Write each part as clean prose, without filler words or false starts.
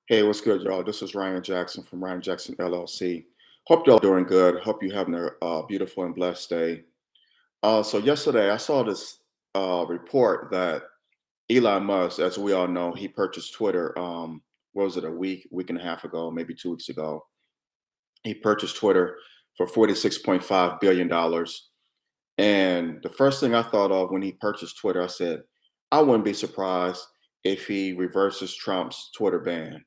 Hey, what's good, y'all? This is Ryan Jackson from Ryan Jackson LLC. Hope y'all doing good. Hope you're having a beautiful and blessed day. So yesterday I saw this report that Elon Musk, as we all know, he purchased Twitter. What was it, a week and a half ago, maybe 2 weeks ago? He purchased Twitter for $46.5 billion. And the first thing I thought of when he purchased Twitter, I said, I wouldn't be surprised if he reverses Trump's Twitter ban.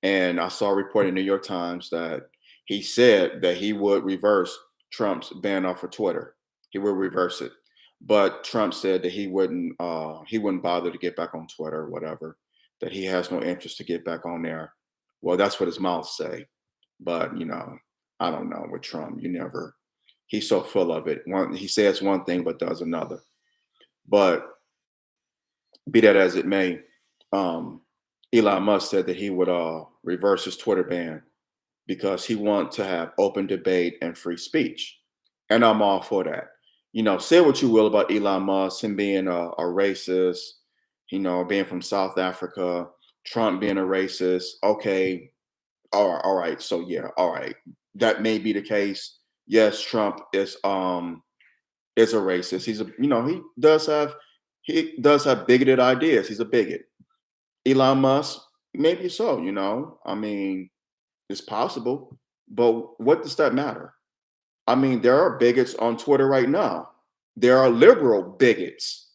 And I saw a report in the New York Times that he said that he would reverse Trump's ban off of Twitter. He would reverse it. But Trump said that he wouldn't bother to get back on Twitter or whatever, that he has no interest to get back on there. Well, that's what his mouth say. But I don't know with Trump. He's so full of it. He says one thing but does another. But be that as it may, um, Elon Musk said that he would reverse his Twitter ban because he wants to have open debate and free speech. And I'm all for that. Say what you will about Elon Musk, him being a racist, being from South Africa, Trump being a racist. Okay, all right. So yeah, all right. That may be the case. Yes, Trump is a racist. He does have bigoted ideas. He's a bigot. Elon Musk, maybe so, I mean, it's possible, but what does that matter? I mean, there are bigots on Twitter right now. There are liberal bigots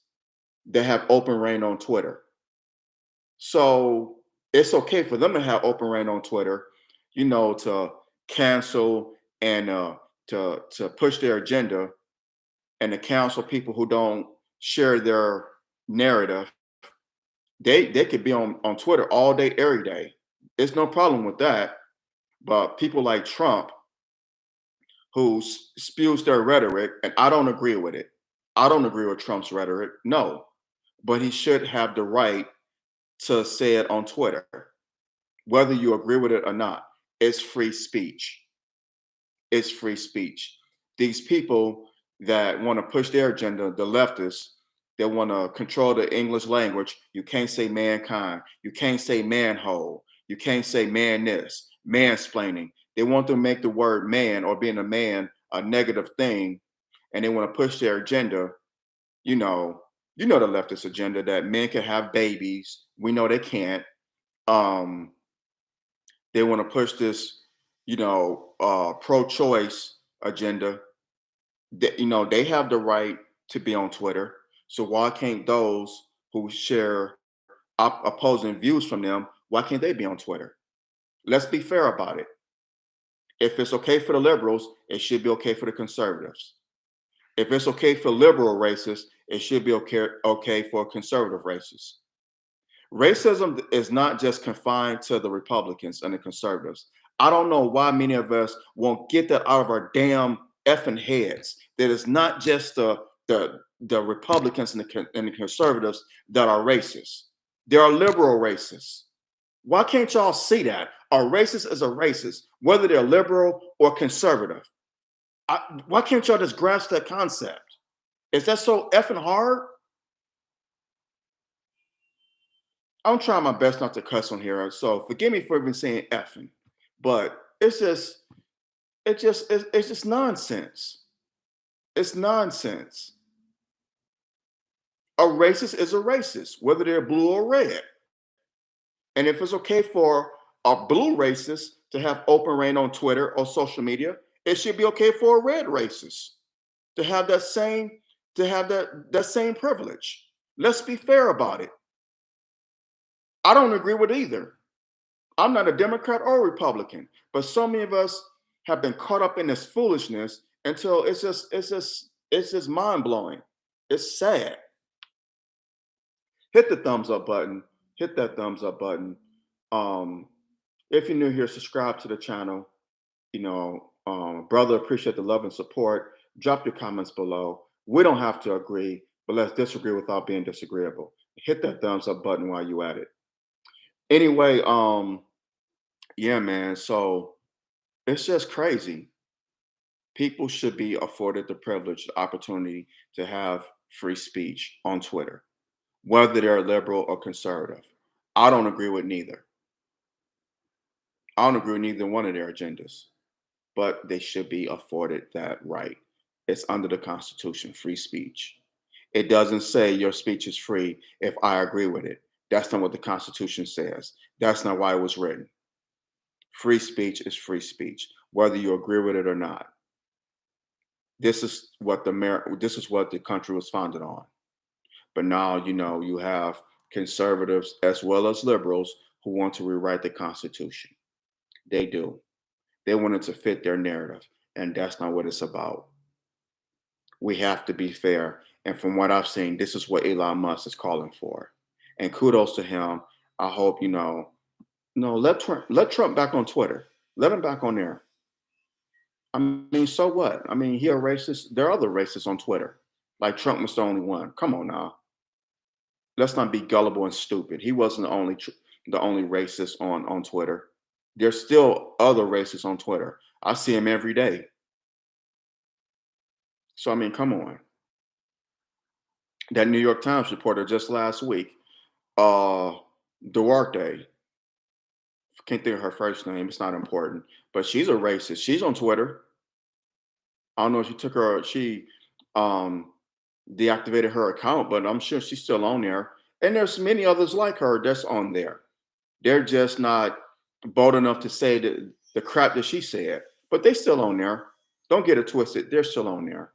that have open reign on Twitter. So it's okay for them to have open reign on Twitter, to cancel and to push their agenda and to counsel people who don't share their narrative. They could be on Twitter all day, every day. There's no problem with that. But people like Trump, who spews their rhetoric, and I don't agree with it. I don't agree with Trump's rhetoric, no. But he should have the right to say it on Twitter, whether you agree with it or not. It's free speech. It's free speech. These people that want to push their agenda, the leftists, that want to control the English language, you can't say mankind, you can't say manhole, you can't say man this, mansplaining. They want to make the word man or being a man a negative thing, and they want to push their agenda. You know, the leftist agenda that men can have babies. We know they can't. Um, they want to push this, pro-choice agenda. They have the right to be on Twitter. So why can't those who share opposing views from them? Why can't they be on Twitter? Let's be fair about it. If it's okay for the liberals, it should be okay for the conservatives. If it's okay for liberal racists, it should be okay for conservative racists. Racism is not just confined to the Republicans and the conservatives. I don't know why many of us won't get that out of our damn effing heads. That it's not just the Republicans and the conservatives that are racist. There are liberal racists. Why can't y'all see that? A racist is a racist, whether they're liberal or conservative. Why can't y'all just grasp that concept? Is that so effing hard? I'm trying my best not to cuss on here, so forgive me for even saying effing, but it's just nonsense. It's nonsense. A racist is a racist, whether they're blue or red. And if it's okay for a blue racist to have open reign on Twitter or social media, it should be okay for a red racist to have that same privilege. Let's be fair about it. I don't agree with either. I'm not a Democrat or Republican, but so many of us have been caught up in this foolishness until it's just mind blowing. It's sad. Hit the thumbs up button. Hit that thumbs up button. Um, if you're new here, subscribe to the channel. Brother, appreciate the love and support. Drop your comments below. We don't have to agree, but let's disagree without being disagreeable. Hit that thumbs up button while you at it. Anyway, yeah, man. So it's just crazy. People should be afforded the privilege, the opportunity to have free speech on Twitter, whether they're liberal or conservative. I don't agree with neither. I don't agree with neither one of their agendas, but they should be afforded that right. It's under the Constitution, free speech. It doesn't say your speech is free if I agree with it. That's not what the Constitution says. That's not why it was written. Free speech is free speech, whether you agree with it or not. This is what the country was founded on. But now, you have conservatives as well as liberals who want to rewrite the Constitution. They do. They want it to fit their narrative, and that's not what it's about. We have to be fair. And from what I've seen, this is what Elon Musk is calling for. And kudos to him. I hope, no, let Trump back on Twitter. Let him back on there. I mean, so what? I mean, he a racist. There are other racists on Twitter. Like Trump was the only one. Come on now. Let's not be gullible and stupid. He wasn't the only racist on Twitter. There's still other racists on Twitter. I see him every day. So I mean, come on. That New York Times reporter just last week, uh, Duarte, can't think of her first name. It's not important, but she's a racist. She's on Twitter. I don't know if she um, deactivated her account, but I'm sure she's still on there. And there's many others like her that's on there. They're just not bold enough to say the crap that she said, but they still on there. Don't get it twisted. They're still on there.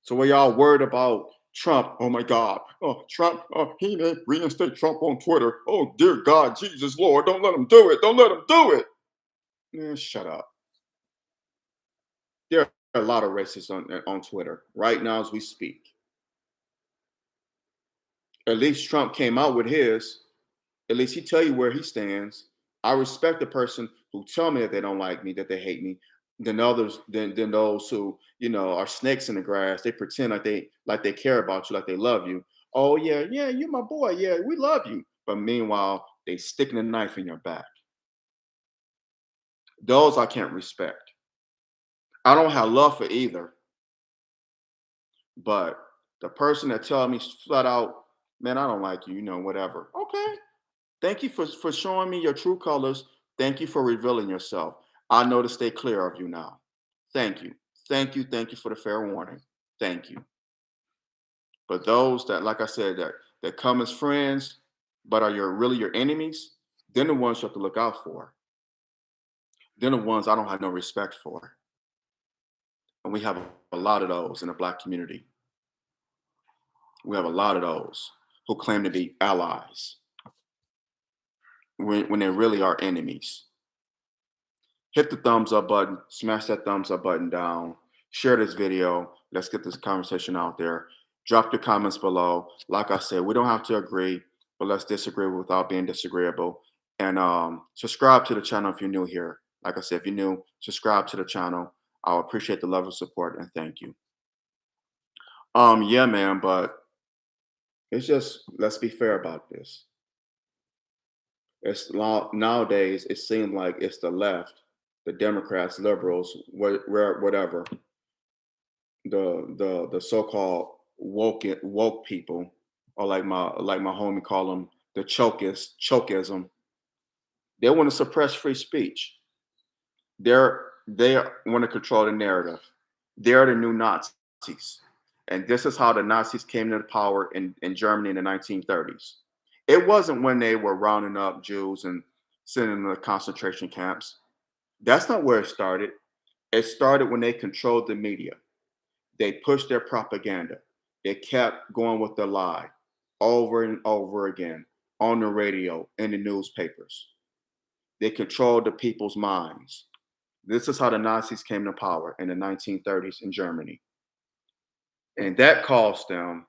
So when y'all worried about Trump, oh my God, oh Trump, oh, he may reinstate Trump on Twitter. Oh dear God, Jesus Lord, don't let him do it. Don't let him do it. Man, shut up. There are a lot of racists on Twitter right now as we speak. At least Trump came out with his. At least he tell you where he stands. I respect the person who tell me that they don't like me, that they hate me, than those who are snakes in the grass. They pretend like they care about you, like they love you. Oh yeah, yeah, you're my boy. Yeah, we love you. But meanwhile, they sticking a knife in your back. Those I can't respect. I don't have love for either. But the person that tell me flat out, man, I don't like you, whatever. Okay. Thank you for showing me your true colors. Thank you for revealing yourself. I know to stay clear of you now. Thank you. Thank you. Thank you for the fair warning. Thank you. But those that, like I said, that come as friends, but are really your enemies, then the ones you have to look out for. Then the ones I don't have no respect for. And we have a lot of those in the Black community. We have a lot of those who claim to be allies when they really are enemies. Hit the thumbs up button, smash that thumbs up button down, share this video. Let's get this conversation out there. Drop your comments below. Like I said, we don't have to agree, but let's disagree without being disagreeable. And subscribe to the channel if you're new here. Like I said, if you're new, subscribe to the channel. I'll appreciate the love of support and thank you. Yeah, man, but it's just let's be fair about this. Nowadays it seems like it's the left, the Democrats, liberals, whatever, the so-called woke people, or like my homie call them, the chokeism. They want to suppress free speech. They want to control the narrative. They're the new Nazis, and this is how the Nazis came to power in Germany in the 1930s. It wasn't when they were rounding up Jews and sending them to concentration camps. That's not where it started. It started when they controlled the media. They pushed their propaganda. They kept going with the lie over and over again on the radio, in the newspapers. They controlled the people's minds. This is how the Nazis came to power in the 1930s in Germany. And that caused them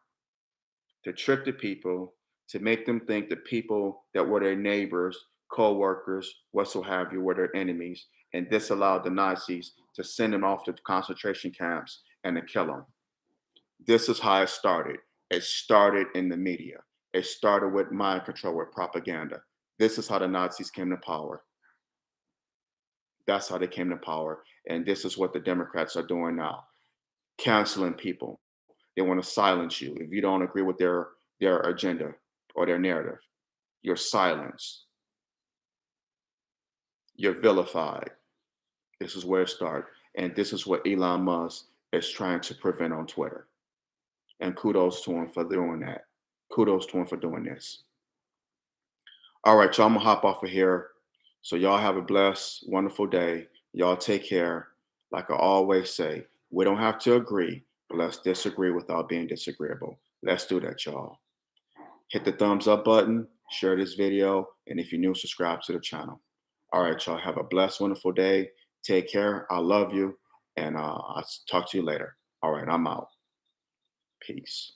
to trick the people, to make them think the people that were their neighbors, co-workers, whatsoever, were their enemies. And this allowed the Nazis to send them off to concentration camps and to kill them. This is how it started. It started in the media. It started with mind control, with propaganda. This is how the Nazis came to power. That's how they came to power. And this is what the Democrats are doing now, canceling people. They want to silence you. If you don't agree with their agenda or their narrative, you're silenced. You're vilified. This is where it starts. And this is what Elon Musk is trying to prevent on Twitter. And kudos to him for doing that. Kudos to him for doing this. All right, y'all, I'm gonna hop off of here. So y'all have a blessed, wonderful day. Y'all take care. Like I always say, we don't have to agree, but let's disagree without being disagreeable. Let's do that, y'all. Hit the thumbs up button, share this video, and if you're new, subscribe to the channel. All right, y'all, have a blessed, wonderful day. Take care. I love you, and I'll talk to you later. All right, I'm out. Peace.